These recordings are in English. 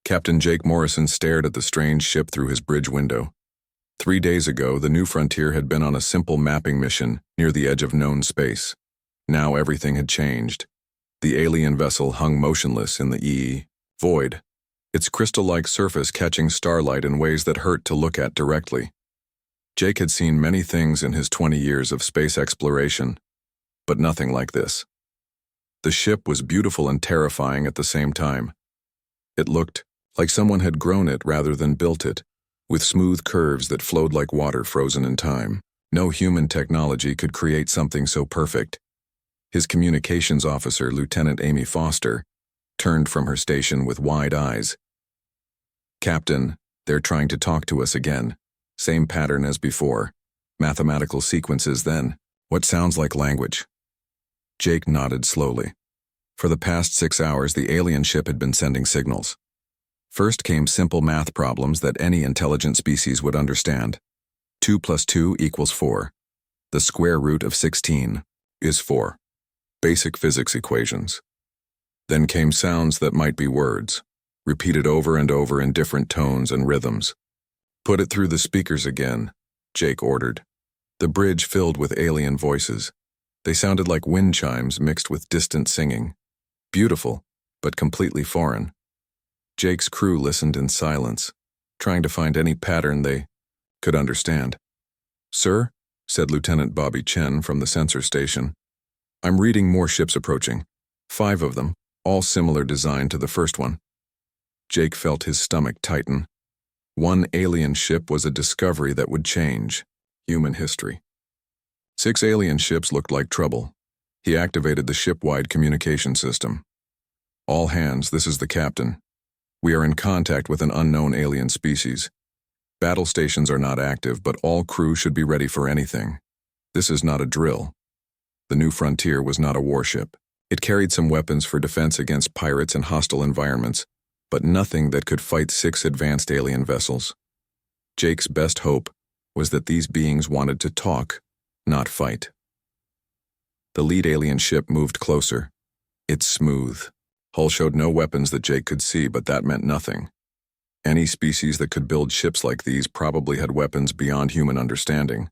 Captain Jake Morrison stared at the strange ship through his bridge window. 3 days ago, the New Frontier had been on a simple mapping mission near the edge of known space. Now everything had changed. The alien vessel hung motionless in the void, its crystal-like surface catching starlight in ways that hurt to look at directly. Jake had seen many things in his 20 years of space exploration, but nothing like this. The ship was beautiful and terrifying at the same time. It looked like someone had grown it rather than built it, with smooth curves that flowed like water frozen in time. No human technology could create something so perfect. His communications officer, Lieutenant Amy Foster, turned from her station with wide eyes. "Captain, they're trying to talk to us again. Same pattern as before. Mathematical sequences then. What sounds like language?" Jake nodded slowly. For the past 6 hours, the alien ship had been sending signals. First came simple math problems that any intelligent species would understand. 2 + 2 = 4. The square root of 16 is 4. Basic physics equations. Then came sounds that might be words, repeated over and over in different tones and rhythms. "Put it through the speakers again," Jake ordered. The bridge filled with alien voices. They sounded like wind chimes mixed with distant singing. Beautiful, but completely foreign. Jake's crew listened in silence, trying to find any pattern they could understand. "Sir," said Lieutenant Bobby Chen from the sensor station, "I'm reading more ships approaching. 5 of them, all similar design to the first one." Jake felt his stomach tighten. One alien ship was a discovery that would change human history. 6 alien ships looked like trouble. He activated the ship-wide communication system. "All hands, this is the captain. We are in contact with an unknown alien species. Battle stations are not active, but all crew should be ready for anything. This is not a drill." The New Frontier was not a warship. It carried some weapons for defense against pirates and hostile environments, but nothing that could fight 6 advanced alien vessels. Jake's best hope was that these beings wanted to talk, not fight. The lead alien ship moved closer. Its smooth hull showed no weapons that Jake could see, but that meant nothing. Any species that could build ships like these probably had weapons beyond human understanding.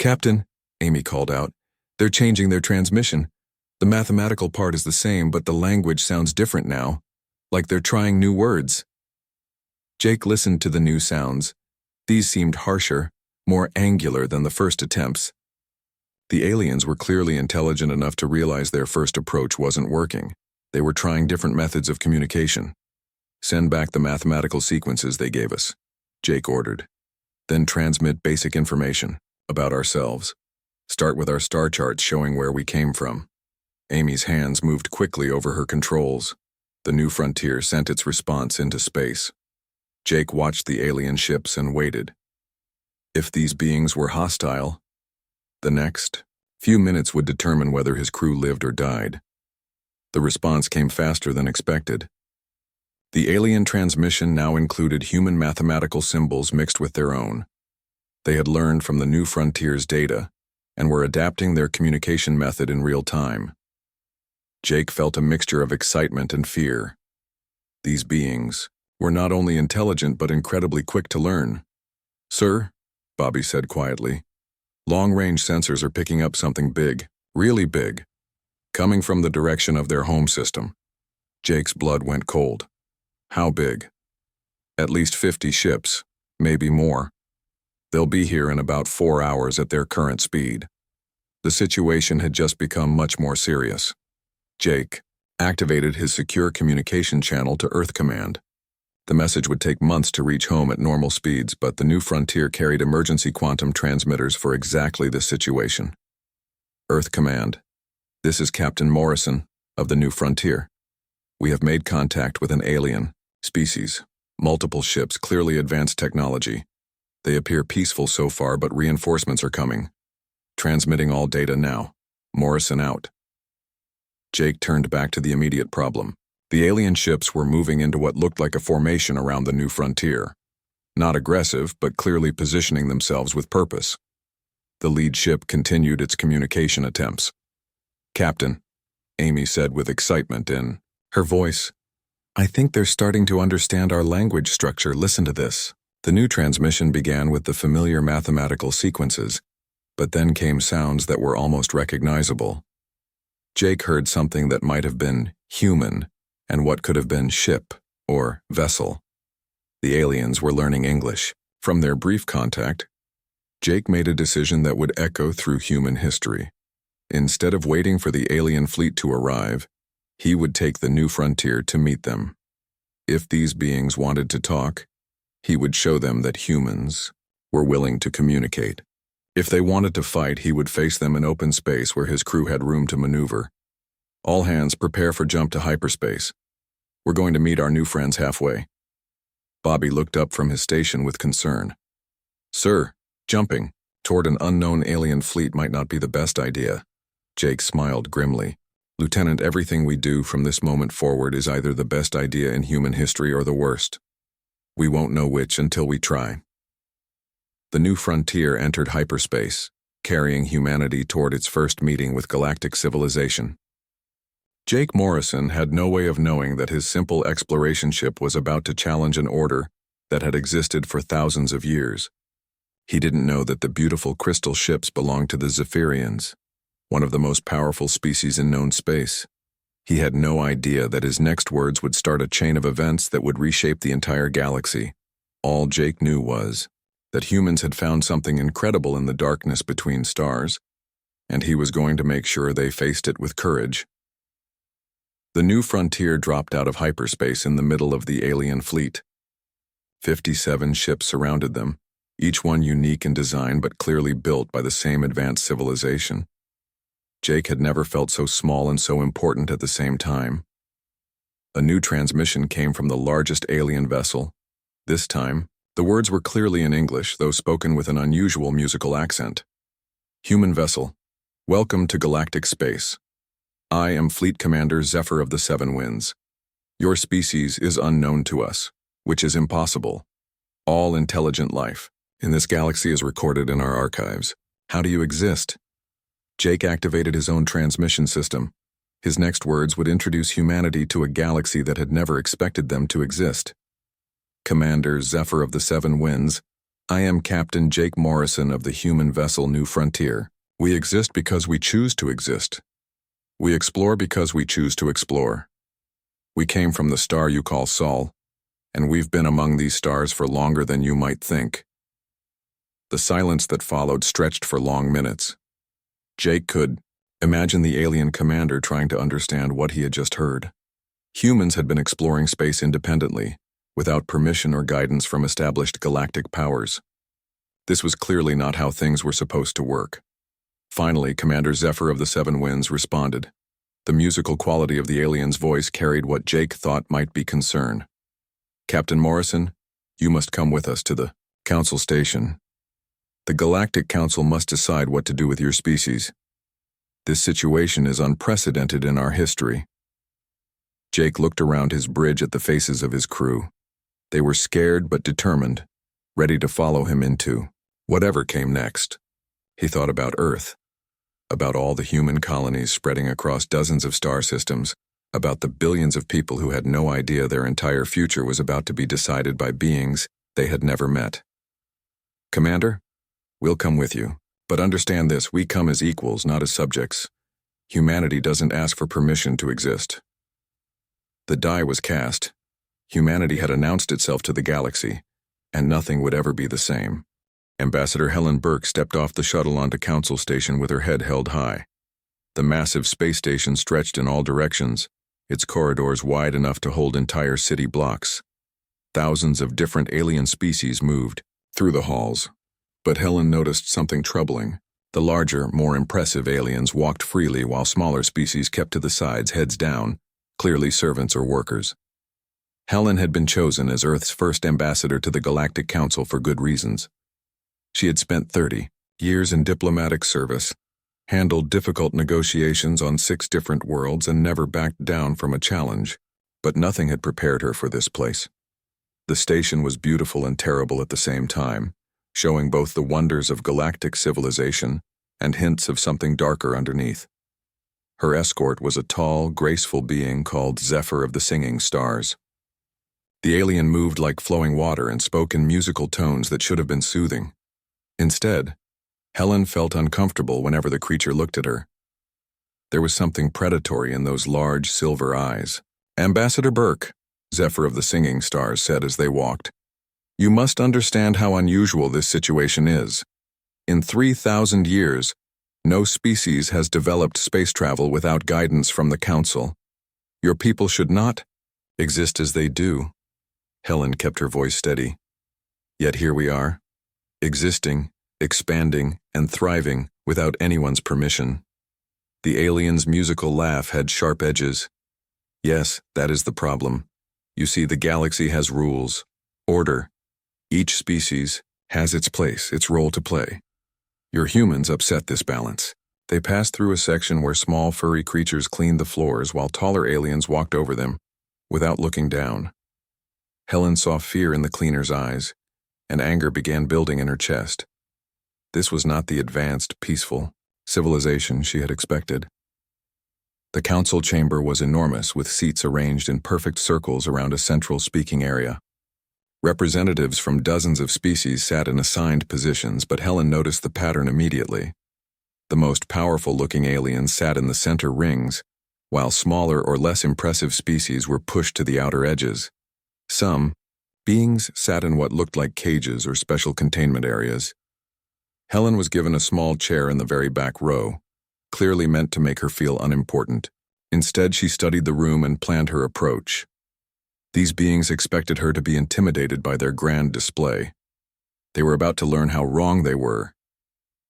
"Captain," Amy called out, "they're changing their transmission. The mathematical part is the same, but the language sounds different now, like they're trying new words." Jake listened to the new sounds. These seemed harsher, more angular than the first attempts. The aliens were clearly intelligent enough to realize their first approach wasn't working. They were trying different methods of communication. "Send back the mathematical sequences they gave us," Jake ordered. "Then transmit basic information about ourselves. Start with our star charts showing where we came from." Amy's hands moved quickly over her controls. The New Frontier sent its response into space. Jake watched the alien ships and waited. If these beings were hostile, the next few minutes would determine whether his crew lived or died. The response came faster than expected. The alien transmission now included human mathematical symbols mixed with their own. They had learned from the New Frontier's data and were adapting their communication method in real time. Jake felt a mixture of excitement and fear. These beings were not only intelligent but incredibly quick to learn. "Sir," Bobby said quietly, "long-range sensors are picking up something big, really big, coming from the direction of their home system." Jake's blood went cold. "How big?" "At least 50 ships, maybe more. They'll be here in about 4 hours at their current speed." The situation had just become much more serious. Jake activated his secure communication channel to Earth Command. The message would take months to reach home at normal speeds, but the New Frontier carried emergency quantum transmitters for exactly this situation. "Earth Command, this is Captain Morrison of the New Frontier. We have made contact with an alien species, multiple ships, clearly advanced technology. They appear peaceful so far, but reinforcements are coming. Transmitting all data now. Morrison out." Jake turned back to the immediate problem. The alien ships were moving into what looked like a formation around the New Frontier. Not aggressive, but clearly positioning themselves with purpose. The lead ship continued its communication attempts. "Captain," Amy said with excitement in her voice, I think they're starting to understand our language structure. Listen to this. The new transmission began with the familiar mathematical sequences, but then came sounds that were almost recognizable. Jake heard something that might have been human and what could have been ship or vessel. The aliens were learning English. From their brief contact, Jake made a decision that would echo through human history. Instead of waiting for the alien fleet to arrive, he would take the new frontier to meet them. If these beings wanted to talk, he would show them that humans were willing to communicate. If they wanted to fight, he would face them in open space where his crew had room to maneuver. All hands prepare for jump to hyperspace. We're going to meet our new friends halfway. Bobby looked up from his station with concern. Sir, jumping toward an unknown alien fleet might not be the best idea. Jake smiled grimly. Lieutenant, everything we do from this moment forward is either the best idea in human history or the worst. We won't know which until we try. The new frontier entered hyperspace, carrying humanity toward its first meeting with galactic civilization. Jake Morrison had no way of knowing that his simple exploration ship was about to challenge an order that had existed for thousands of years. He didn't know that the beautiful crystal ships belonged to the Zephyrians, one of the most powerful species in known space. He had no idea that his next words would start a chain of events that would reshape the entire galaxy. All Jake knew was that humans had found something incredible in the darkness between stars, and he was going to make sure they faced it with courage. The new frontier dropped out of hyperspace in the middle of the alien fleet. 57 ships surrounded them, each one unique in design but clearly built by the same advanced civilization. Jake had never felt so small and so important at the same time. A new transmission came from the largest alien vessel. This time, the words were clearly in English, though spoken with an unusual musical accent. Human vessel, welcome to galactic space. I am Fleet Commander Zephyr of the Seven Winds. Your species is unknown to us, which is impossible. All intelligent life in this galaxy is recorded in our archives. How do you exist? Jake activated his own transmission system. His next words would introduce humanity to a galaxy that had never expected them to exist. Commander Zephyr of the Seven Winds, I am Captain Jake Morrison of the human vessel New Frontier. We exist because we choose to exist. We explore because we choose to explore. We came from the star you call Sol, and we've been among these stars for longer than you might think. The silence that followed stretched for long minutes. Jake could imagine the alien commander trying to understand what he had just heard. Humans had been exploring space independently, without permission or guidance from established galactic powers. This was clearly not how things were supposed to work. Finally, Commander Zephyr of the Seven Winds responded. The musical quality of the alien's voice carried what Jake thought might be concern. Captain Morrison, you must come with us to the Council Station. The Galactic Council must decide what to do with your species. This situation is unprecedented in our history. Jake looked around his bridge at the faces of his crew. They were scared but determined, ready to follow him into whatever came next. He thought about Earth, about all the human colonies spreading across dozens of star systems, about the billions of people who had no idea their entire future was about to be decided by beings they had never met. Commander, we'll come with you, but understand this, we come as equals, not as subjects. Humanity doesn't ask for permission to exist. The die was cast. Humanity had announced itself to the galaxy, and nothing would ever be the same. Ambassador Helen Burke stepped off the shuttle onto Council Station with her head held high. The massive space station stretched in all directions, its corridors wide enough to hold entire city blocks. Thousands of different alien species moved through the halls. But Helen noticed something troubling. The larger, more impressive aliens walked freely while smaller species kept to the sides, heads down, clearly servants or workers. Helen had been chosen as Earth's first ambassador to the Galactic Council for good reasons. She had spent 30 years in diplomatic service, handled difficult negotiations on 6 different worlds, and never backed down from a challenge. But nothing had prepared her for this place. The station was beautiful and terrible at the same time, showing both the wonders of galactic civilization and hints of something darker underneath. Her escort was a tall, graceful being called Zephyr of the Singing Stars. The alien moved like flowing water and spoke in musical tones that should have been soothing. Instead, Helen felt uncomfortable whenever the creature looked at her. There was something predatory in those large silver eyes. "Ambassador Burke," Zephyr of the Singing Stars said as they walked, "you must understand how unusual this situation is. In 3,000 years, no species has developed space travel without guidance from the Council. Your people should not exist as they do." Helen kept her voice steady. "Yet here we are, existing, expanding, and thriving without anyone's permission." The alien's musical laugh had sharp edges. "Yes, that is the problem. You see, the galaxy has rules, order. Each species has its place, its role to play. Your humans upset this balance." They passed through a section where small furry creatures cleaned the floors while taller aliens walked over them, without looking down. Helen saw fear in the cleaner's eyes, and anger began building in her chest. This was not the advanced, peaceful civilization she had expected. The council chamber was enormous, with seats arranged in perfect circles around a central speaking area. Representatives from dozens of species sat in assigned positions, but Helen noticed the pattern immediately. The most powerful-looking aliens sat in the center rings, while smaller or less impressive species were pushed to the outer edges. Some beings sat in what looked like cages or special containment areas. Helen was given a small chair in the very back row, clearly meant to make her feel unimportant. Instead, she studied the room and planned her approach. These beings expected her to be intimidated by their grand display. They were about to learn how wrong they were.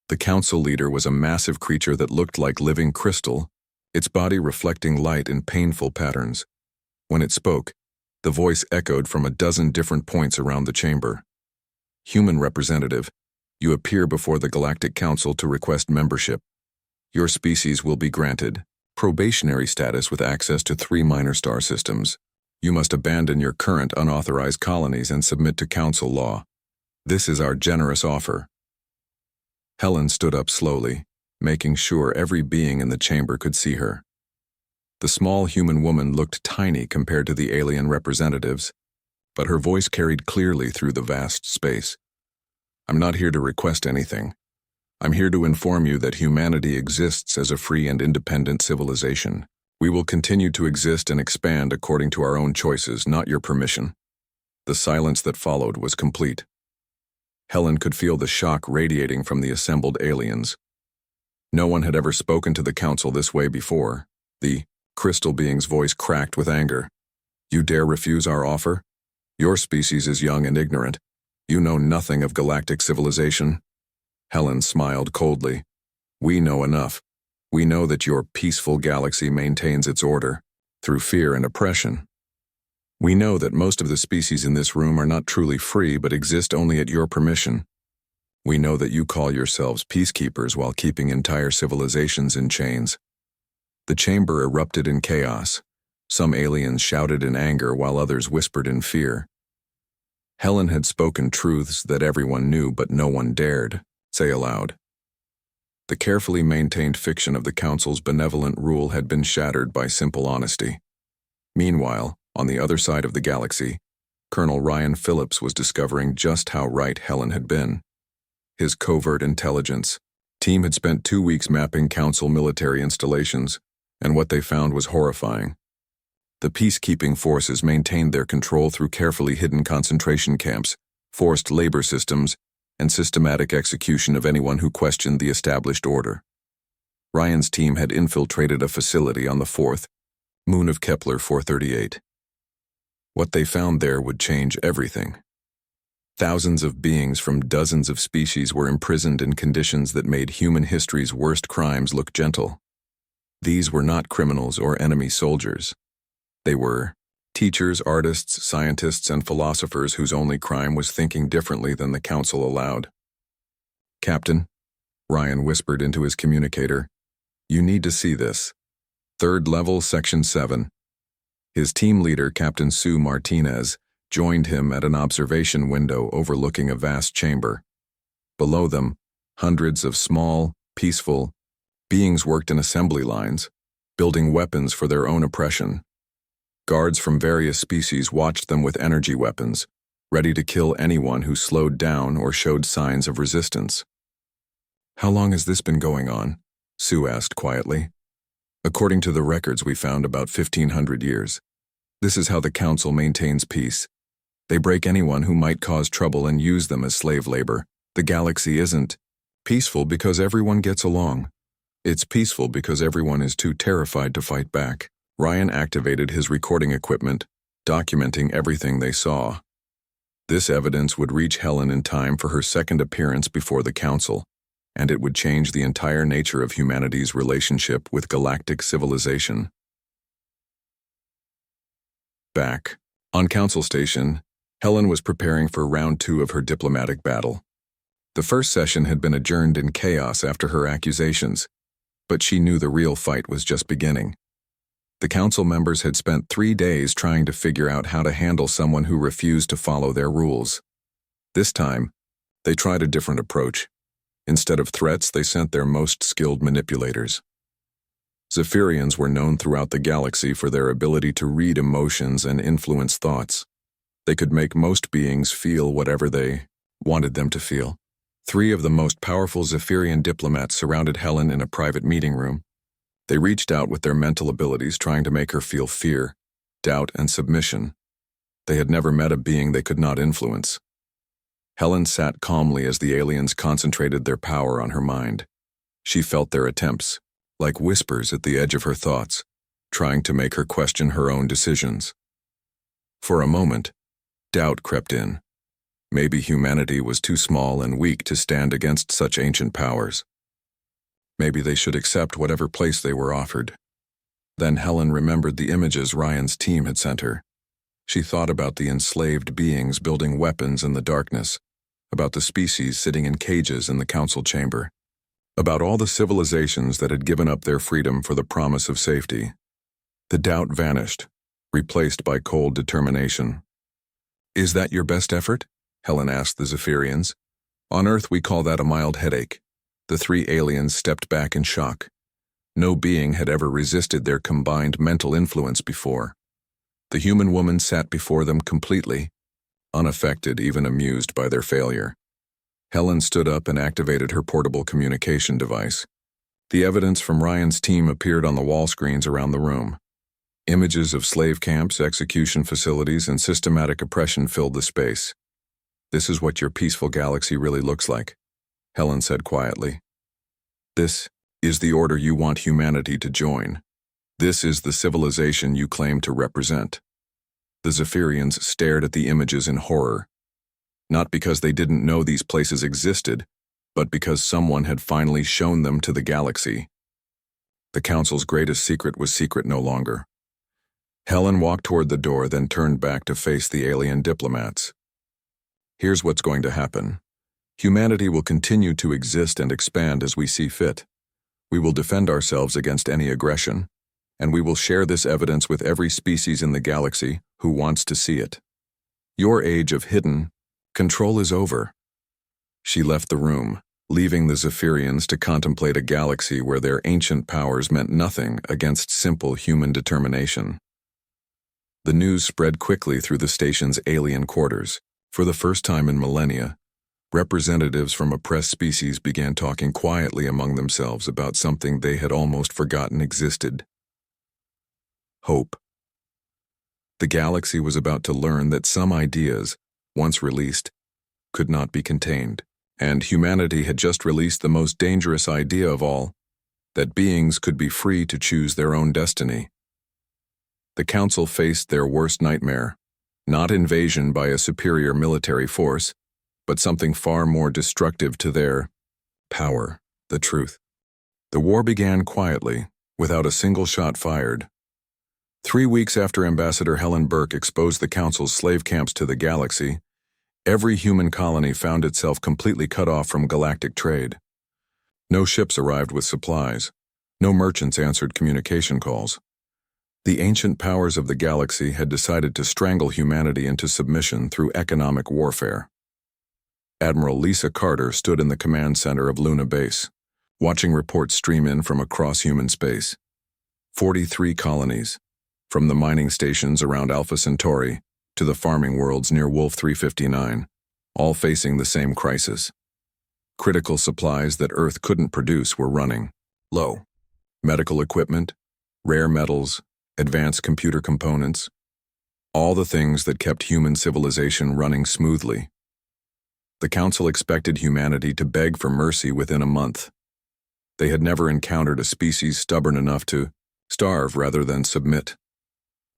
The council leader was a massive creature that looked like living crystal, its body reflecting light in painful patterns. When it spoke, the voice echoed from a dozen different points around the chamber. "Human representative, you appear before the Galactic Council to request membership. Your species will be granted probationary status with access to 3 minor star systems. You must abandon your current unauthorized colonies and submit to council law. This is our generous offer." Helen stood up slowly, making sure every being in the chamber could see her. The small human woman looked tiny compared to the alien representatives, but her voice carried clearly through the vast space. "I'm not here to request anything. I'm here to inform you that humanity exists as a free and independent civilization. We will continue to exist and expand according to our own choices, not your permission." The silence that followed was complete. Helen could feel the shock radiating from the assembled aliens. No one had ever spoken to the council this way before. The crystal being's voice cracked with anger. "You dare refuse our offer? Your species is young and ignorant. You know nothing of galactic civilization." Helen smiled coldly. "We know enough. We know that your peaceful galaxy maintains its order through fear and oppression. We know that most of the species in this room are not truly free but exist only at your permission. We know that you call yourselves peacekeepers while keeping entire civilizations in chains." The chamber erupted in chaos. Some aliens shouted in anger while others whispered in fear. Helen had spoken truths that everyone knew but no one dared say aloud. The carefully maintained fiction of the Council's benevolent rule had been shattered by simple honesty. Meanwhile, on the other side of the galaxy, Colonel Ryan Phillips was discovering just how right Helen had been. His covert intelligence team had spent 2 weeks mapping Council military installations, and what they found was horrifying. The peacekeeping forces maintained their control through carefully hidden concentration camps, forced labor systems, and systematic execution of anyone who questioned the established order. Ryan's team had infiltrated a facility on the 4th moon of Kepler 438. What they found there would change everything. Thousands of beings from dozens of species were imprisoned in conditions that made human history's worst crimes look gentle. These were not criminals or enemy soldiers. They were teachers, artists, scientists, and philosophers whose only crime was thinking differently than the Council allowed. "Captain," Ryan whispered into his communicator, "you need to see this. 3rd level, Section 7. His team leader, Captain Sue Martinez, joined him at an observation window overlooking a vast chamber. Below them, hundreds of small, peaceful beings worked in assembly lines, building weapons for their own oppression. Guards from various species watched them with energy weapons, ready to kill anyone who slowed down or showed signs of resistance. "How long has this been going on?" Sue asked quietly. "According to the records we found, about 1,500 years. This is how the Council maintains peace. They break anyone who might cause trouble and use them as slave labor. The galaxy isn't peaceful because everyone gets along. It's peaceful because everyone is too terrified to fight back." Ryan activated his recording equipment, documenting everything they saw. This evidence would reach Helen in time for her second appearance before the Council, and it would change the entire nature of humanity's relationship with galactic civilization. Back on Council Station, Helen was preparing for round 2 of her diplomatic battle. The first session had been adjourned in chaos after her accusations, but she knew the real fight was just beginning. The Council members had spent 3 days trying to figure out how to handle someone who refused to follow their rules. This time, they tried a different approach. Instead of threats, they sent their most skilled manipulators. Zephyrians were known throughout the galaxy for their ability to read emotions and influence thoughts. They could make most beings feel whatever they wanted them to feel. 3 of the most powerful Zephyrian diplomats surrounded Helen in a private meeting room. They reached out with their mental abilities, trying to make her feel fear, doubt, and submission. They had never met a being they could not influence. Helen sat calmly as the aliens concentrated their power on her mind. She felt their attempts, like whispers at the edge of her thoughts, trying to make her question her own decisions. For a moment, doubt crept in. Maybe humanity was too small and weak to stand against such ancient powers. Maybe they should accept whatever place they were offered. Then Helen remembered the images Ryan's team had sent her. She thought about the enslaved beings building weapons in the darkness, about the species sitting in cages in the council chamber, about all the civilizations that had given up their freedom for the promise of safety. The doubt vanished, replaced by cold determination. "Is that your best effort?" Helen asked the Zephyrians. "On Earth we call that a mild headache." The 3 aliens stepped back in shock. No being had ever resisted their combined mental influence before. The human woman sat before them completely, unaffected, even amused by their failure. Helen stood up and activated her portable communication device. The evidence from Ryan's team appeared on the wall screens around the room. Images of slave camps, execution facilities, and systematic oppression filled the space. "This is what your peaceful galaxy really looks like," Helen said quietly. "This is the order you want humanity to join. This is the civilization you claim to represent." The Zephyrians stared at the images in horror, not because they didn't know these places existed, but because someone had finally shown them to the galaxy. The Council's greatest secret was secret no longer. Helen walked toward the door, then turned back to face the alien diplomats. "Here's what's going to happen. Humanity will continue to exist and expand as we see fit. We will defend ourselves against any aggression, and we will share this evidence with every species in the galaxy who wants to see it. Your age of hidden control is over." She left the room, leaving the Zephyrians to contemplate a galaxy where their ancient powers meant nothing against simple human determination. The news spread quickly through the station's alien quarters. For the first time in millennia, representatives from oppressed species began talking quietly among themselves about something they had almost forgotten existed: hope. The galaxy was about to learn that some ideas, once released, could not be contained, and humanity had just released the most dangerous idea of all, that beings could be free to choose their own destiny. The Council faced their worst nightmare, not invasion by a superior military force, but something far more destructive to their power, the truth. The war began quietly, without a single shot fired. 3 weeks after Ambassador Helen Burke exposed the Council's slave camps to the galaxy, every human colony found itself completely cut off from galactic trade. No ships arrived with supplies. No merchants answered communication calls. The ancient powers of the galaxy had decided to strangle humanity into submission through economic warfare. Admiral Lisa Carter stood in the command center of Luna Base, watching reports stream in from across human space. 43 colonies, from the mining stations around Alpha Centauri to the farming worlds near Wolf 359, all facing the same crisis. Critical supplies that Earth couldn't produce were running low. Medical equipment, rare metals, advanced computer components, all the things that kept human civilization running smoothly. The Council expected humanity to beg for mercy within a month. They had never encountered a species stubborn enough to starve rather than submit.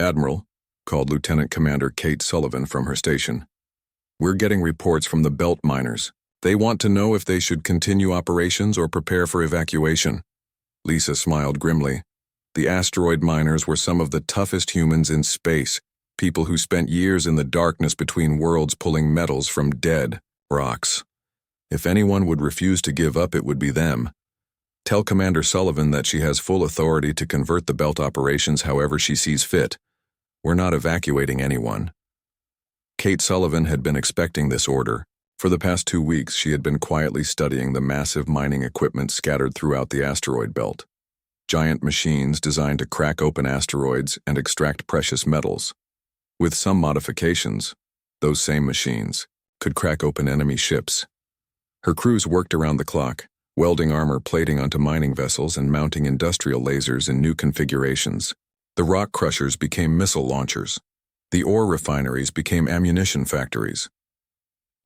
Admiral, called Lieutenant Commander Kate Sullivan from her station. We're getting reports from the belt miners. They want to know if they should continue operations or prepare for evacuation. Lisa smiled grimly. The asteroid miners were some of the toughest humans in space, people who spent years in the darkness between worlds pulling metals from dead rocks. If anyone would refuse to give up, it would be them. Tell Commander Sullivan that she has full authority to convert the belt operations however she sees fit. We're not evacuating anyone. Kate Sullivan had been expecting this order. For the past 2 weeks, she had been quietly studying the massive mining equipment scattered throughout the asteroid belt. Giant machines designed to crack open asteroids and extract precious metals. With some modifications, those same machines could crack open enemy ships. Her crews worked around the clock, welding armor plating onto mining vessels and mounting industrial lasers in new configurations. The rock crushers became missile launchers. The ore refineries became ammunition factories.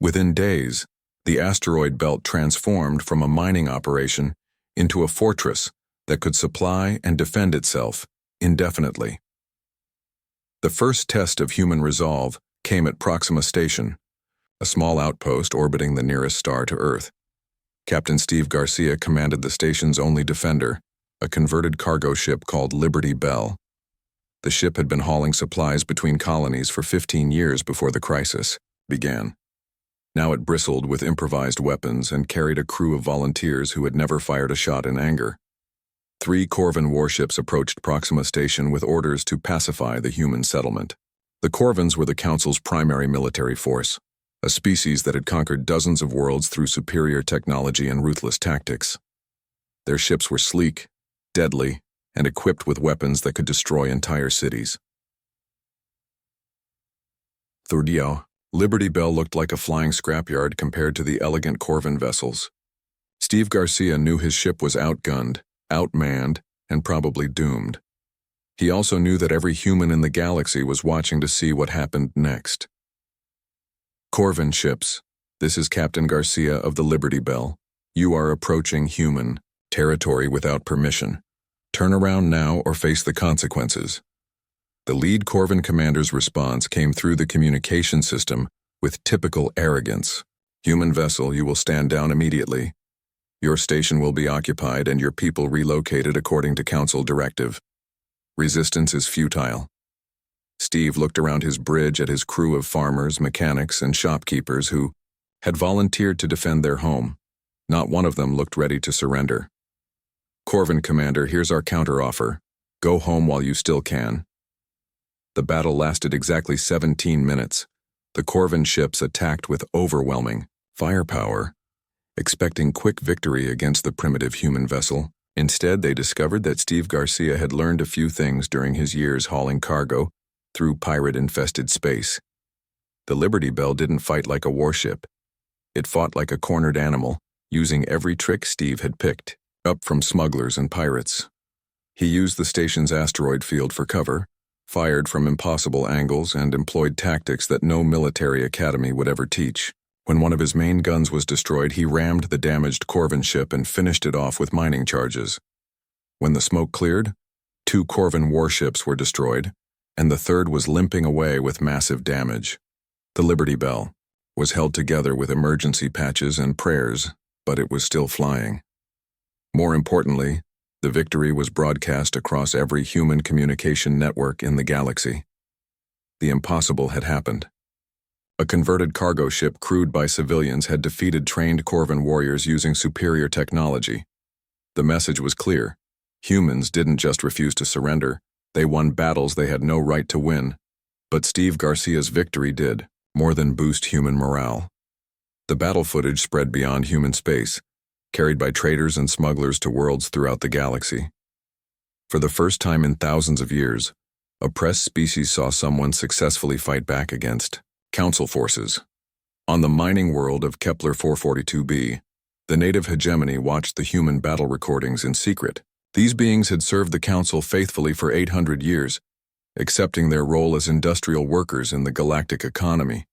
Within days, the asteroid belt transformed from a mining operation into a fortress that could supply and defend itself indefinitely. The first test of human resolve came at Proxima Station, a small outpost orbiting the nearest star to Earth. Captain Steve Garcia commanded the station's only defender, a converted cargo ship called Liberty Bell. The ship had been hauling supplies between colonies for 15 years before the crisis began. Now it bristled with improvised weapons and carried a crew of volunteers who had never fired a shot in anger. 3 Corvan warships approached Proxima Station with orders to pacify the human settlement. The Corvans were the Council's primary military force, a species that had conquered dozens of worlds through superior technology and ruthless tactics. Their ships were sleek, deadly, and equipped with weapons that could destroy entire cities. Thurdio, Liberty Bell looked like a flying scrapyard compared to the elegant Corvan vessels. Steve Garcia knew his ship was outgunned, outmanned, and probably doomed. He also knew that every human in the galaxy was watching to see what happened next. Corvan ships, this is Captain Garcia of the Liberty Bell. You are approaching human territory without permission. Turn around now or face the consequences. The lead Corvan commander's response came through the communication system with typical arrogance. Human vessel, you will stand down immediately. Your station will be occupied and your people relocated according to Council directive. Resistance is futile. Steve looked around his bridge at his crew of farmers, mechanics, and shopkeepers who had volunteered to defend their home. Not one of them looked ready to surrender. Corvan commander, here's our counteroffer. Go home while you still can. The battle lasted exactly 17 minutes. The Corvan ships attacked with overwhelming firepower, expecting quick victory against the primitive human vessel. Instead, they discovered that Steve Garcia had learned a few things during his years hauling cargo through pirate-infested space. The Liberty Bell didn't fight like a warship. It fought like a cornered animal, using every trick Steve had picked up from smugglers and pirates. He used the station's asteroid field for cover, fired from impossible angles, and employed tactics that no military academy would ever teach. When one of his main guns was destroyed, he rammed the damaged Corvan ship and finished it off with mining charges. When the smoke cleared, 2 Corvan warships were destroyed, and the third was limping away with massive damage. The Liberty Bell was held together with emergency patches and prayers, but it was still flying. More importantly, the victory was broadcast across every human communication network in the galaxy. The impossible had happened. A converted cargo ship crewed by civilians had defeated trained Corvan warriors using superior technology. The message was clear. Humans didn't just refuse to surrender, they won battles they had no right to win. But Steve Garcia's victory did more than boost human morale. The battle footage spread beyond human space, carried by traders and smugglers to worlds throughout the galaxy. For the first time in thousands of years, Oppressed species saw someone successfully fight back against council forces. On the mining world of Kepler 442b, the native hegemony watched the human battle recordings in secret. These beings had served the council faithfully for 800 years, accepting their role as industrial workers in the galactic economy.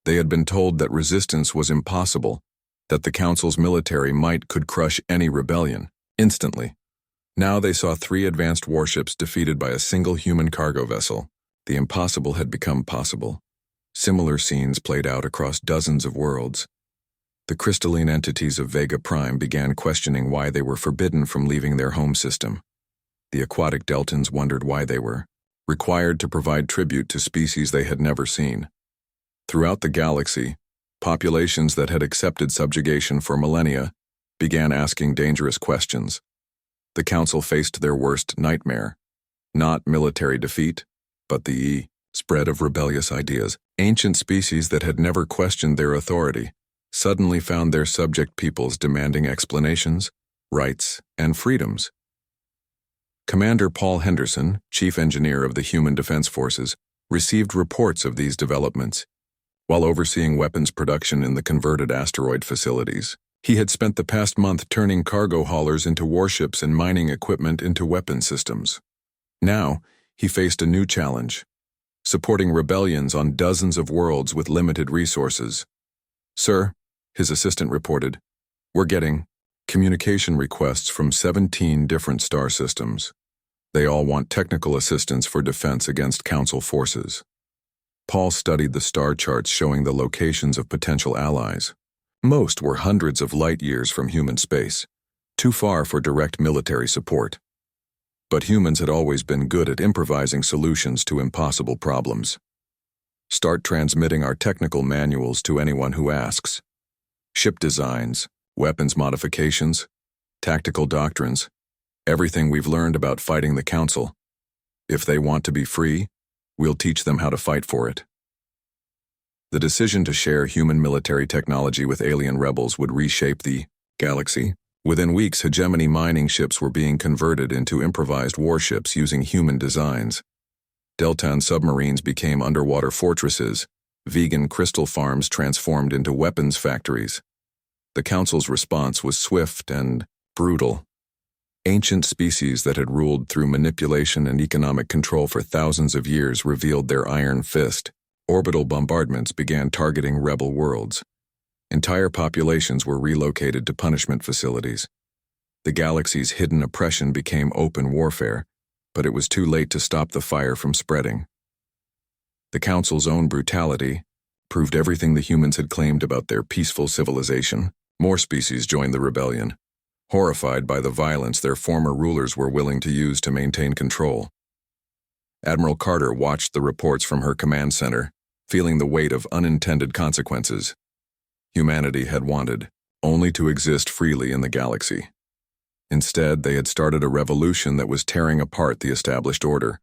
They had been told that resistance was impossible, that the council's military might could crush any rebellion instantly. Now they saw 3 advanced warships defeated by a single human cargo vessel. The impossible had become possible. Similar scenes played out across dozens of worlds. The crystalline entities of Vega Prime began questioning why they were forbidden from leaving their home system. The aquatic Deltans wondered why they were required to provide tribute to species they had never seen. Throughout the galaxy, populations that had accepted subjugation for millennia began asking dangerous questions. The council faced their worst nightmare, not military defeat, but the spread of rebellious ideas. Ancient species that had never questioned their authority suddenly found their subject peoples demanding explanations, rights, and freedoms. Commander Paul Henderson, chief engineer of the Human Defense Forces, received reports of these developments. While overseeing weapons production in the converted asteroid facilities, he had spent the past month turning cargo haulers into warships and mining equipment into weapon systems. Now, he faced a new challenge: supporting rebellions on dozens of worlds with limited resources. "Sir," his assistant reported, "we're getting communication requests from 17 different star systems. They all want technical assistance for defense against Council forces." Paul studied the star charts showing the locations of potential allies. Most were hundreds of light years from human space, too far for direct military support. But humans had always been good at improvising solutions to impossible problems. "Start transmitting our technical manuals to anyone who asks. Ship designs, weapons modifications, tactical doctrines, everything we've learned about fighting the Council. If they want to be free, we'll teach them how to fight for it." The decision to share human military technology with alien rebels would reshape the galaxy. Within weeks, hegemony mining ships were being converted into improvised warships using human designs. Deltan submarines became underwater fortresses. Vegan crystal farms transformed into weapons factories. The Council's response was swift and brutal. Ancient species that had ruled through manipulation and economic control for thousands of years revealed their iron fist. Orbital bombardments began targeting rebel worlds. Entire populations were relocated to punishment facilities. The galaxy's hidden oppression became open warfare, but it was too late to stop the fire from spreading. The Council's own brutality proved everything the humans had claimed about their peaceful civilization. More species joined the rebellion, horrified by the violence their former rulers were willing to use to maintain control. Admiral Carter watched the reports from her command center, feeling the weight of unintended consequences. Humanity had wanted only to exist freely in the galaxy. Instead, they had started a revolution that was tearing apart the established order.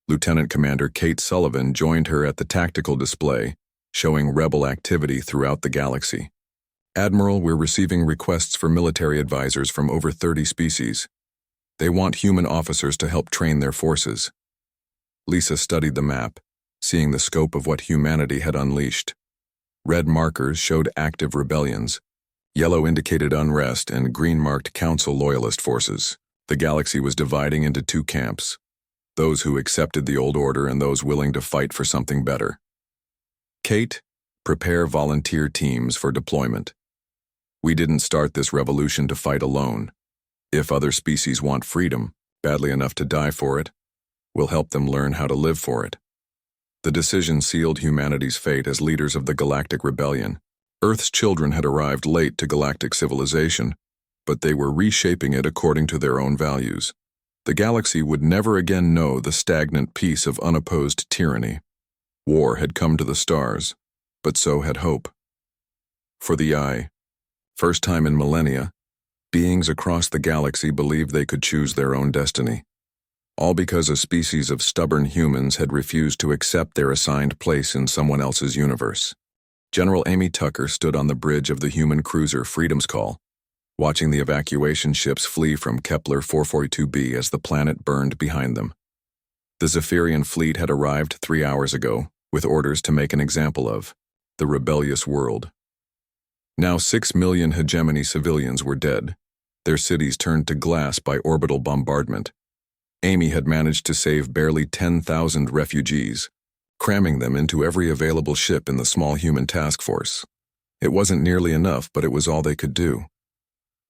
Lieutenant Commander Kate Sullivan joined her at the tactical display, showing rebel activity throughout the galaxy. "Admiral, we're receiving requests for military advisors from over 30 species. They want human officers to help train their forces." Lisa studied the map, seeing the scope of what humanity had unleashed. Red markers showed active rebellions. Yellow indicated unrest, and green marked Council loyalist forces. The galaxy was dividing into 2 camps: those who accepted the old order and those willing to fight for something better. "Kate, prepare volunteer teams for deployment. We didn't start this revolution to fight alone. If other species want freedom, badly enough to die for it, we'll help them learn how to live for it." The decision sealed humanity's fate as leaders of the Galactic Rebellion. Earth's children had arrived late to galactic civilization, but they were reshaping it according to their own values. The galaxy would never again know the stagnant peace of unopposed tyranny. War had come to the stars, but so had hope. For the first time in millennia, beings across the galaxy believed they could choose their own destiny. All because a species of stubborn humans had refused to accept their assigned place in someone else's universe. General Amy Tucker stood on the bridge of the human cruiser Freedom's Call, watching the evacuation ships flee from Kepler 442b as the planet burned behind them. The Zephyrian fleet had arrived 3 hours ago, with orders to make an example of the rebellious world. Now 6 million hegemony civilians were dead, their cities turned to glass by orbital bombardment. Amy had managed to save barely 10,000 refugees, cramming them into every available ship in the small human task force. It wasn't nearly enough, but it was all they could do.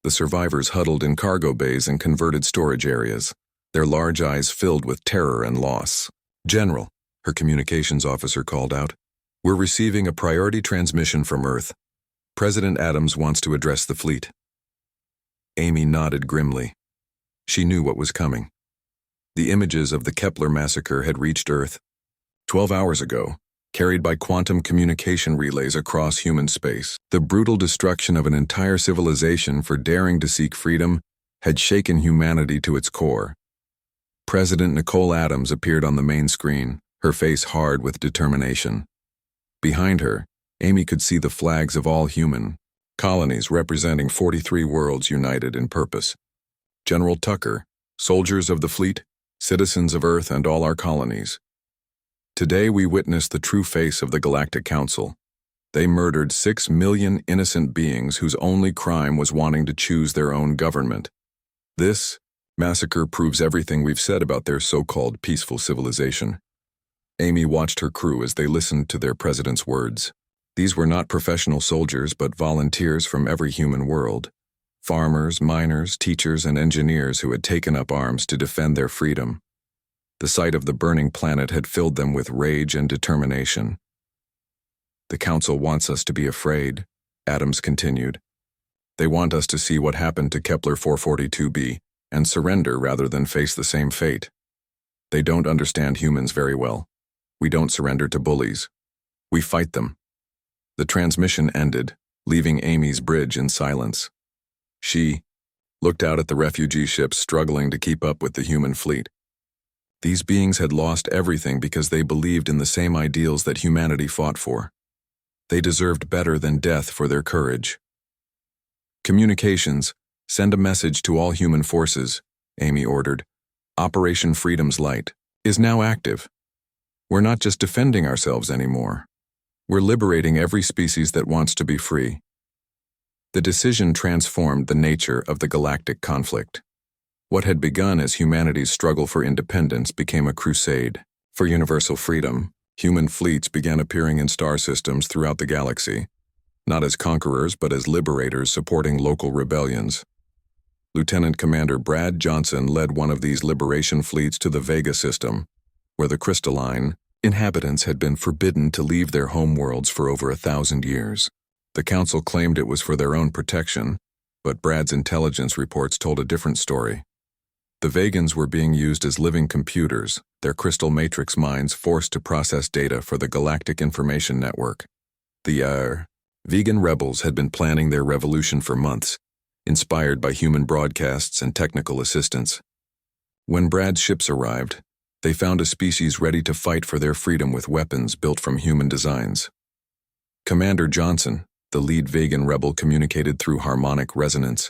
The survivors huddled in cargo bays and converted storage areas, their large eyes filled with terror and loss. "General," her communications officer called out, "we're receiving a priority transmission from Earth. President Adams wants to address the fleet." Amy nodded grimly. She knew what was coming. The images of the Kepler massacre had reached Earth 12 hours ago, carried by quantum communication relays across human space. The brutal destruction of an entire civilization for daring to seek freedom had shaken humanity to its core. President Nicole Adams appeared on the main screen, her face hard with determination. Behind her, Amy could see the flags of all human colonies representing 43 worlds united in purpose. General Tucker, soldiers of the fleet, citizens of Earth and all our colonies. Today we witness the true face of the Galactic Council. They murdered 6 million innocent beings whose only crime was wanting to choose their own government. This massacre proves everything we've said about their so-called peaceful civilization. Amy watched her crew as they listened to their president's words. These were not professional soldiers, but volunteers from every human world. Farmers, miners, teachers, and engineers who had taken up arms to defend their freedom. The sight of the burning planet had filled them with rage and determination. "The Council wants us to be afraid," Adams continued. "They want us to see what happened to Kepler 442b and surrender rather than face the same fate. They don't understand humans very well. We don't surrender to bullies. We fight them." The transmission ended, leaving Amy's bridge in silence. She looked out at the refugee ships struggling to keep up with the human fleet. These beings had lost everything because they believed in the same ideals that humanity fought for. They deserved better than death for their courage. "Communications, send a message to all human forces," Amy ordered. "Operation Freedom's Light is now active. We're not just defending ourselves anymore. We're liberating every species that wants to be free." The decision transformed the nature of the galactic conflict. What had begun as humanity's struggle for independence became a crusade. For universal freedom, human fleets began appearing in star systems throughout the galaxy, not as conquerors but as liberators supporting local rebellions. Lieutenant Commander Brad Johnson led one of these liberation fleets to the Vega system, where the crystalline inhabitants had been forbidden to leave their homeworlds for over 1,000 years. The Council claimed it was for their own protection, but Brad's intelligence reports told a different story. The Vegans were being used as living computers, their crystal matrix minds forced to process data for the Galactic Information Network. The vegan rebels had been planning their revolution for months, inspired by human broadcasts and technical assistance. When Brad's ships arrived, they found a species ready to fight for their freedom with weapons built from human designs. Commander Johnson, the lead vegan rebel, communicated through harmonic resonance.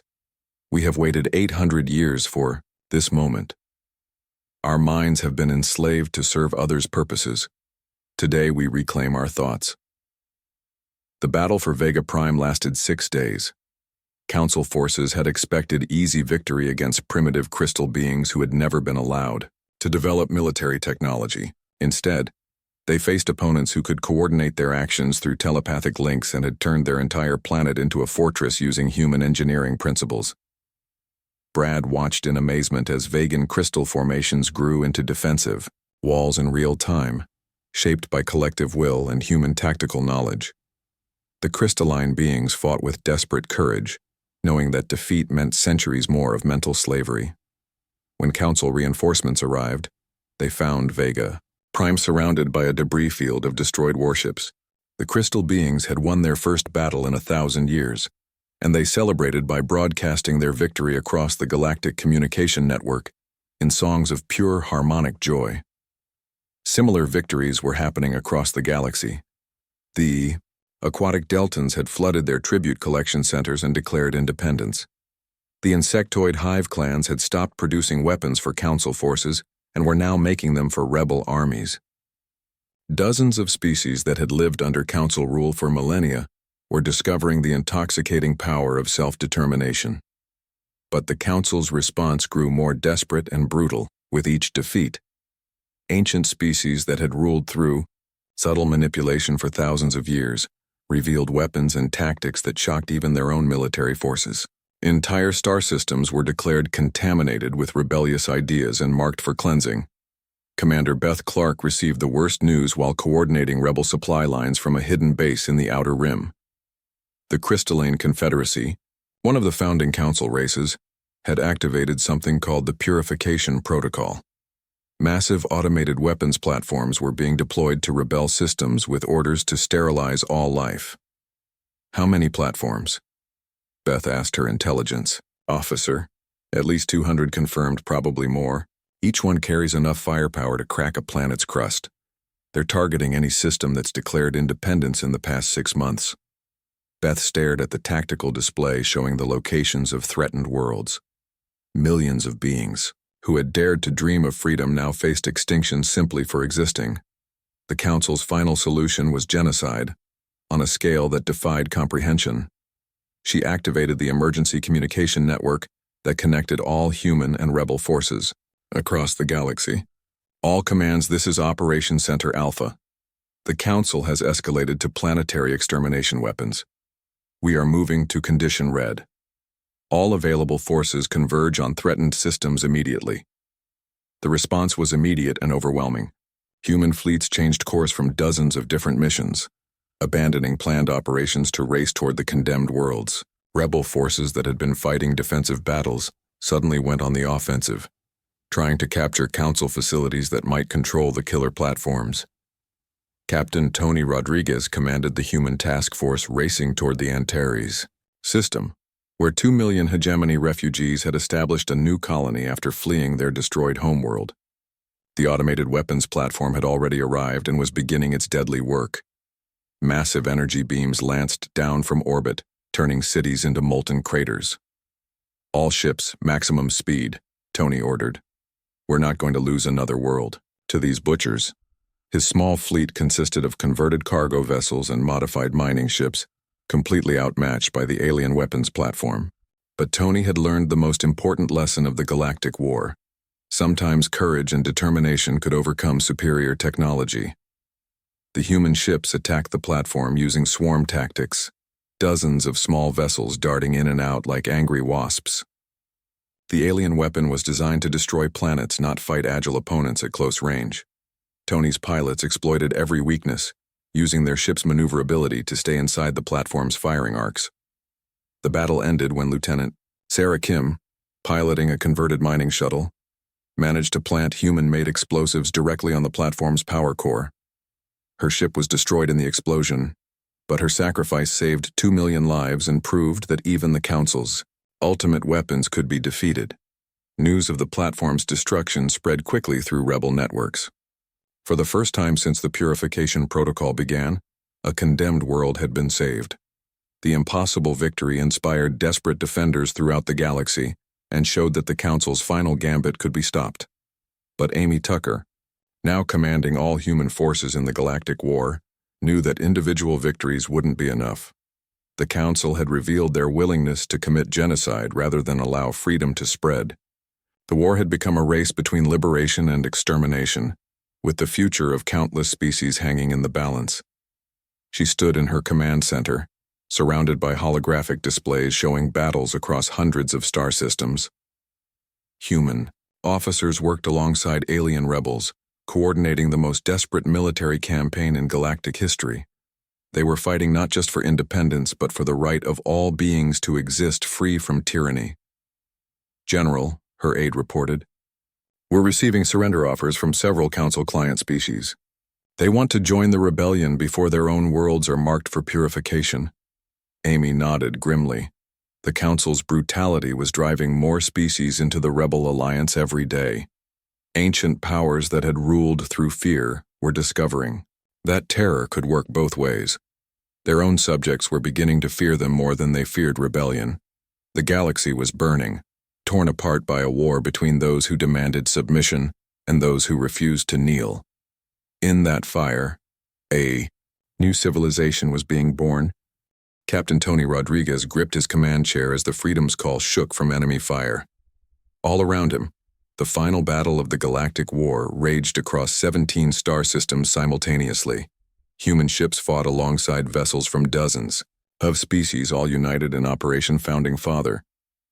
"We have waited 800 years for this moment. Our minds have been enslaved to serve others' purposes. Today we reclaim our thoughts." The battle for Vega Prime lasted 6 days. Council forces had expected easy victory against primitive crystal beings who had never been allowed to develop military technology. Instead, they faced opponents who could coordinate their actions through telepathic links and had turned their entire planet into a fortress using human engineering principles. Brad watched in amazement as vegan crystal formations grew into defensive walls in real time, shaped by collective will and human tactical knowledge. The crystalline beings fought with desperate courage, knowing that defeat meant centuries more of mental slavery. When Council reinforcements arrived, they found Vega Prime surrounded by a debris field of destroyed warships. The crystal beings had won their first battle in 1,000 years, and they celebrated by broadcasting their victory across the Galactic Communication Network in songs of pure harmonic joy. Similar victories were happening across the galaxy. The aquatic deltans had flooded their tribute collection centers and declared independence. The insectoid hive clans had stopped producing weapons for Council forces and were now making them for rebel armies. Dozens of species that had lived under council rule for millennia were discovering the intoxicating power of self-determination. But the council's response grew more desperate and brutal with each defeat. Ancient species that had ruled through subtle manipulation for thousands of years revealed weapons and tactics that shocked even their own military forces. Entire star systems were declared contaminated with rebellious ideas and marked for cleansing. Commander Beth Clark received the worst news while coordinating rebel supply lines from a hidden base in the Outer Rim. The Crystalline Confederacy, one of the founding council races, had activated something called the Purification Protocol. Massive automated weapons platforms were being deployed to rebel systems with orders to sterilize all life. How many platforms? Beth asked her intelligence officer. At least 200 confirmed, probably more. Each one carries enough firepower to crack a planet's crust. They're targeting any system that's declared independence in the past 6 months. Beth stared at the tactical display showing the locations of threatened worlds. Millions of beings who had dared to dream of freedom now faced extinction simply for existing. The Council's final solution was genocide, on a scale that defied comprehension. She activated the emergency communication network that connected all human and rebel forces across the galaxy. All commands, this is Operation Center Alpha. The Council has escalated to planetary extermination weapons. We are moving to Condition Red. All available forces converge on threatened systems immediately. The response was immediate and overwhelming. Human fleets changed course from dozens of different missions, abandoning planned operations to race toward the condemned worlds. Rebel forces that had been fighting defensive battles suddenly went on the offensive, trying to capture Council facilities that might control the killer platforms. Captain Tony Rodriguez commanded the human task force racing toward the Antares system, where 2 million hegemony refugees had established a new colony after fleeing their destroyed homeworld. The automated weapons platform had already arrived and was beginning its deadly work. Massive energy beams lanced down from orbit, turning cities into molten craters. All ships, maximum speed, Tony ordered. We're not going to lose another world to these butchers. His small fleet consisted of converted cargo vessels and modified mining ships, completely outmatched by the alien weapons platform. But Tony had learned the most important lesson of the Galactic War. Sometimes courage and determination could overcome superior technology. The human ships attacked the platform using swarm tactics, dozens of small vessels darting in and out like angry wasps. The alien weapon was designed to destroy planets, not fight agile opponents at close range. Tony's pilots exploited every weakness, using their ship's maneuverability to stay inside the platform's firing arcs. The battle ended when Lieutenant Sarah Kim, piloting a converted mining shuttle, managed to plant human-made explosives directly on the platform's power core. Her ship was destroyed in the explosion, but her sacrifice saved 2 million lives and proved that even the Council's ultimate weapons could be defeated. News of the platform's destruction spread quickly through rebel networks. For the first time since the Purification Protocol began, a condemned world had been saved. The impossible victory inspired desperate defenders throughout the galaxy and showed that the Council's final gambit could be stopped. But Amy Tucker, now commanding all human forces in the Galactic War, knew that individual victories wouldn't be enough. The Council had revealed their willingness to commit genocide rather than allow freedom to spread. The war had become a race between liberation and extermination, with the future of countless species hanging in the balance. She stood in her command center, surrounded by holographic displays showing battles across hundreds of star systems. Human officers worked alongside alien rebels, coordinating the most desperate military campaign in galactic history. They were fighting not just for independence, but for the right of all beings to exist free from tyranny. General, her aide reported, we're receiving surrender offers from several Council client species. They want to join the rebellion before their own worlds are marked for purification. Amy nodded grimly. The Council's brutality was driving more species into the rebel alliance every day. Ancient powers that had ruled through fear were discovering that terror could work both ways. Their own subjects were beginning to fear them more than they feared rebellion. The galaxy was burning, torn apart by a war between those who demanded submission and those who refused to kneel. In that fire, a new civilization was being born. Captain Tony Rodriguez gripped his command chair as the Freedom's Call shook from enemy fire. All around him, the final battle of the Galactic War raged across 17 star systems simultaneously. Human ships fought alongside vessels from dozens of species, all united in Operation Founding Father,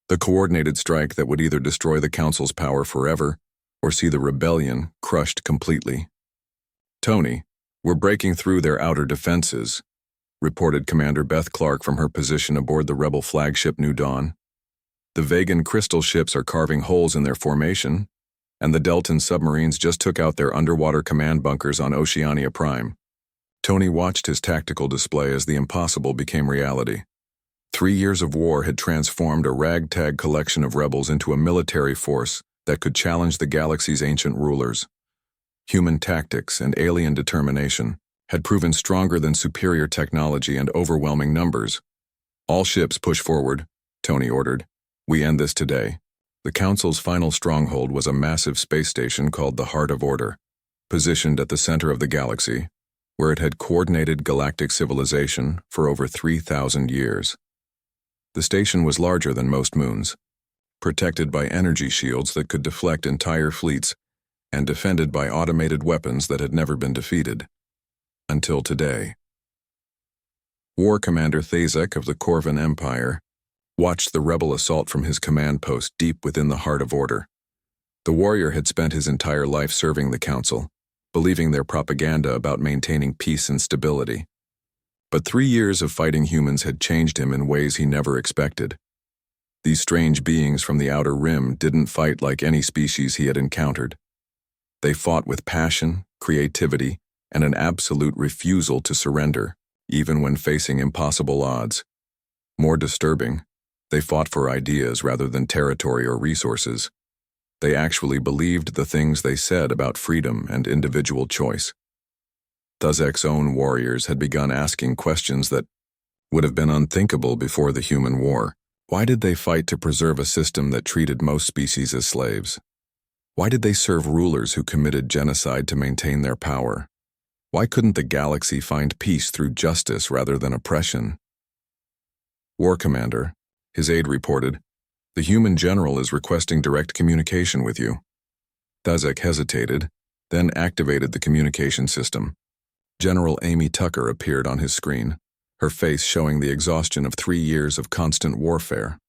the coordinated strike that would either destroy the Council's power forever or see the rebellion crushed completely. "Tony, we're breaking through their outer defenses," reported Commander Beth Clark from her position aboard the rebel flagship New Dawn. "The Vegan crystal ships are carving holes in their formation, and the Deltan submarines just took out their underwater command bunkers on Oceania Prime." Tony watched his tactical display as the impossible became reality. 3 years of war had transformed a ragtag collection of rebels into a military force that could challenge the galaxy's ancient rulers. Human tactics and alien determination had proven stronger than superior technology and overwhelming numbers. "All ships push forward," Tony ordered. "We end this today." The Council's final stronghold was a massive space station called the Heart of Order, positioned at the center of the galaxy, where it had coordinated galactic civilization for over 3,000 years. The station was larger than most moons, protected by energy shields that could deflect entire fleets, and defended by automated weapons that had never been defeated. Until today. War Commander Thazek of the Corvan Empire watched the rebel assault from his command post deep within the Heart of Order. The warrior had spent his entire life serving the Council, believing their propaganda about maintaining peace and stability. But 3 years of fighting humans had changed him in ways he never expected. These strange beings from the Outer Rim didn't fight like any species he had encountered. They fought with passion, creativity, and an absolute refusal to surrender, even when facing impossible odds. More disturbing, they fought for ideas rather than territory or resources. They actually believed the things they said about freedom and individual choice. Thazek's own warriors had begun asking questions that would have been unthinkable before the human war. Why did they fight to preserve a system that treated most species as slaves? Why did they serve rulers who committed genocide to maintain their power? Why couldn't the galaxy find peace through justice rather than oppression? "War Commander," his aide reported, "the human general is requesting direct communication with you." Thazek hesitated, then activated the communication system. General Amy Tucker appeared on his screen, her face showing the exhaustion of 3 years of constant warfare.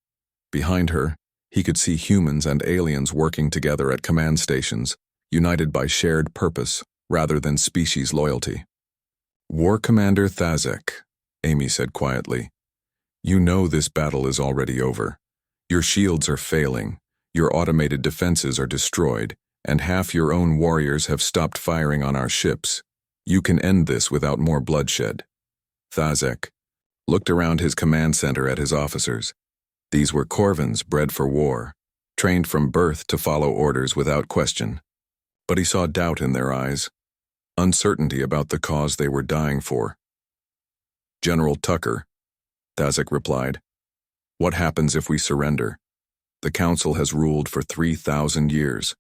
Behind her, he could see humans and aliens working together at command stations, united by shared purpose rather than species loyalty. "War Commander Thazek," Amy said quietly, "you know this battle is already over. Your shields are failing, your automated defenses are destroyed, and half your own warriors have stopped firing on our ships. You can end this without more bloodshed." Thazek looked around his command center at his officers. These were Corvans bred for war, trained from birth to follow orders without question. But he saw doubt in their eyes, uncertainty about the cause they were dying for. "General Tucker," Thazek replied, "what happens if we surrender? The Council has ruled for 3,000 years.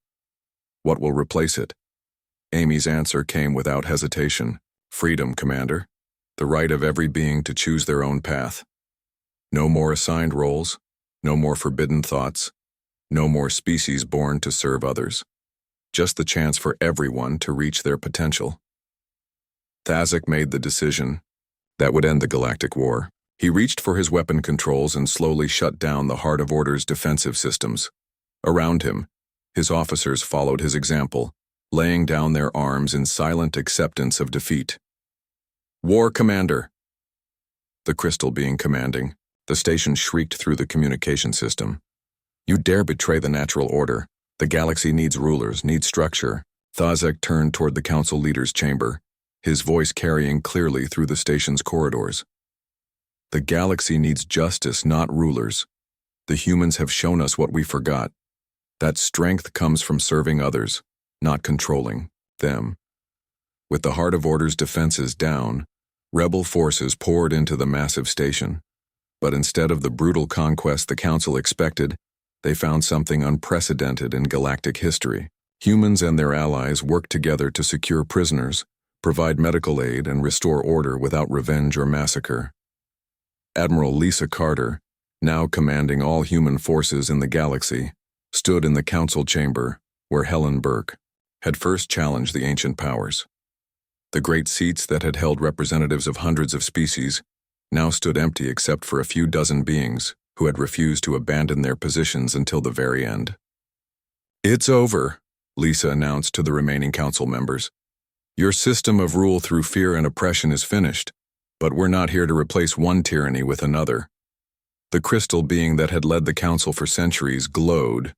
What will replace it?" Amy's answer came without hesitation. "Freedom, Commander. The right of every being to choose their own path. No more assigned roles, no more forbidden thoughts, no more species born to serve others. Just the chance for everyone to reach their potential." Thazek made the decision that would end the Galactic War. He reached for his weapon controls and slowly shut down the Heart of Order's defensive systems. Around him, his officers followed his example, laying down their arms in silent acceptance of defeat. "War Commander!" The crystal being commanding, the station shrieked through the communication system. "You dare betray the natural order. The galaxy needs rulers, needs structure." Thazek turned toward the Council leader's chamber, his voice carrying clearly through the station's corridors. "The galaxy needs justice, not rulers. The humans have shown us what we forgot. That strength comes from serving others, not controlling them." With the Heart of Order's defenses down, rebel forces poured into the massive station. But instead of the brutal conquest the Council expected, they found something unprecedented in galactic history: Humans and their allies worked together to secure prisoners, provide medical aid, and restore order without revenge or massacre. Admiral Lisa Carter, now commanding all human forces in the galaxy, stood in the council chamber where Helen Burke had first challenged the ancient powers. The great seats that had held representatives of hundreds of species now stood empty except for a few dozen beings who had refused to abandon their positions until the very end. "It's over," Lisa announced to the remaining council members. "Your system of rule through fear and oppression is finished, but we're not here to replace one tyranny with another." The crystal being that had led the council for centuries glowed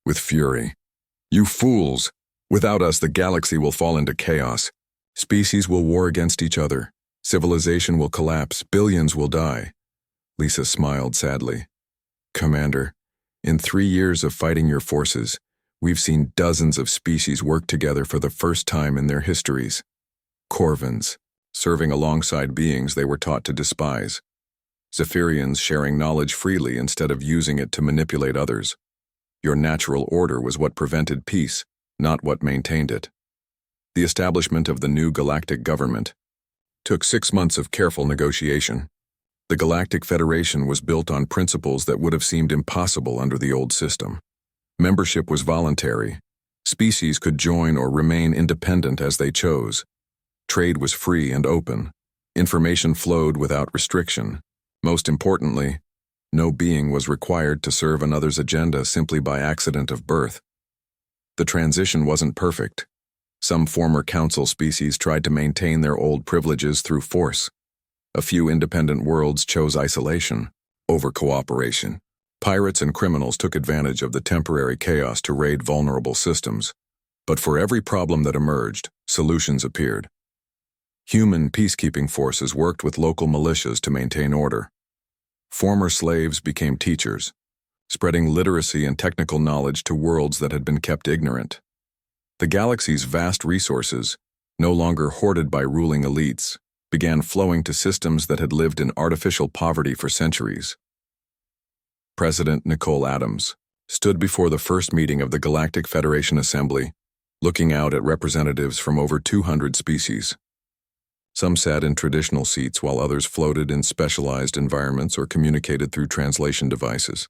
with fury. "You fools! Without us, the galaxy will fall into chaos. Species will war against each other. Civilization will collapse. Billions will die." Lisa smiled sadly. "Commander, in 3 years of fighting your forces, we've seen dozens of species work together for the first time in their histories. Corvins, serving alongside beings they were taught to despise. Zephyrians sharing knowledge freely instead of using it to manipulate others. Your natural order was what prevented peace, not what maintained it. The establishment of the new galactic government took 6 months of careful negotiation. The Galactic Federation was built on principles that would have seemed impossible under the old system. Membership was voluntary. Species could join or remain independent as they chose. Trade was free and open. Information flowed without restriction. Most importantly, no being was required to serve another's agenda simply by accident of birth. The transition wasn't perfect. Some former council species tried to maintain their old privileges through force. A few independent worlds chose isolation over cooperation. Pirates and criminals took advantage of the temporary chaos to raid vulnerable systems. But for every problem that emerged, solutions appeared. Human peacekeeping forces worked with local militias to maintain order. Former slaves became teachers, spreading literacy and technical knowledge to worlds that had been kept ignorant. The galaxy's vast resources, no longer hoarded by ruling elites, began flowing to systems that had lived in artificial poverty for centuries. President Nicole Adams stood before the first meeting of the Galactic Federation Assembly, looking out at representatives from over 200 species. Some sat in traditional seats while others floated in specialized environments or communicated through translation devices.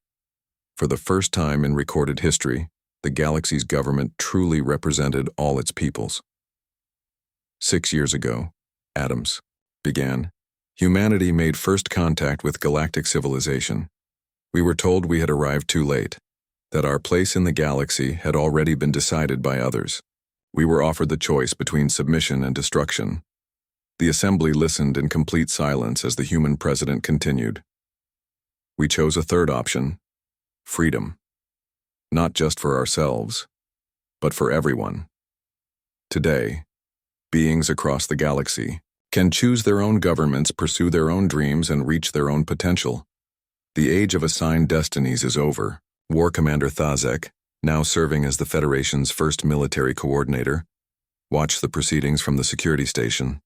For the first time in recorded history, the galaxy's government truly represented all its peoples. 6 years ago, Adams began, humanity made first contact with galactic civilization. We were told we had arrived too late, that our place in the galaxy had already been decided by others. We were offered the choice between submission and destruction. The assembly listened in complete silence as the human president continued. We chose a third option, freedom. Not just for ourselves, but for everyone. Today, beings across the galaxy can choose their own governments, pursue their own dreams, and reach their own potential. The age of assigned destinies is over. War Commander Thazek, now serving as the Federation's first military coordinator, watched the proceedings from the security station.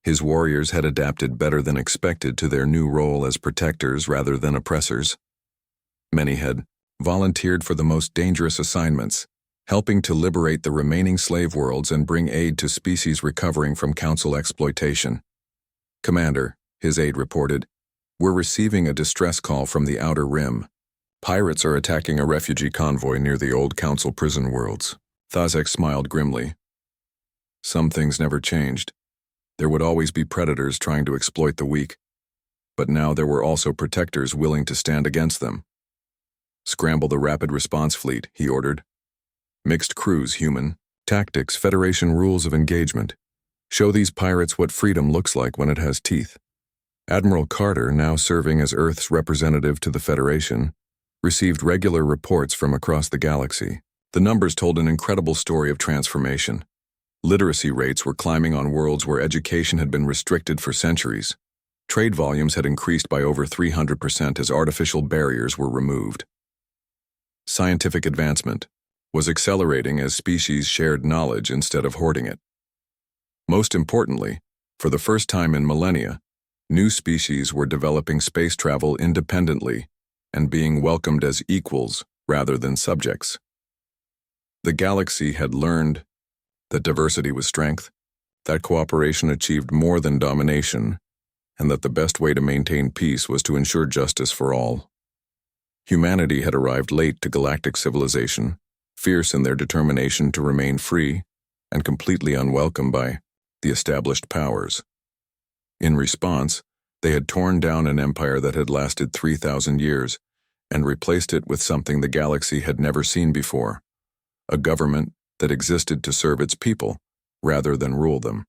His warriors had adapted better than expected to their new role as protectors rather than oppressors. Many had volunteered for the most dangerous assignments, helping to liberate the remaining slave worlds and bring aid to species recovering from council exploitation. "Commander," his aide reported, "we're receiving a distress call from the Outer Rim. Pirates are attacking a refugee convoy near the old council prison worlds." Thazek smiled grimly. Some things never changed. There would always be predators trying to exploit the weak, but now there were also protectors willing to stand against them. "Scramble the rapid response fleet," he ordered. "Mixed crews, human. Tactics, Federation rules of engagement. Show these pirates what freedom looks like when it has teeth." Admiral Carter, now serving as Earth's representative to the Federation, received regular reports from across the galaxy. The numbers told an incredible story of transformation. Literacy rates were climbing on worlds where education had been restricted for centuries. Trade volumes had increased by over 300% as artificial barriers were removed. Scientific advancement was accelerating as species shared knowledge instead of hoarding it. Most importantly, for the first time in millennia, new species were developing space travel independently and being welcomed as equals rather than subjects. The galaxy had learned that diversity was strength, that cooperation achieved more than domination, and that the best way to maintain peace was to ensure justice for all. Humanity had arrived late to galactic civilization, fierce in their determination to remain free, and completely unwelcome by the established powers. In response, they had torn down an empire that had lasted 3,000 years and replaced it with something the galaxy had never seen before, a government that existed to serve its people rather than rule them.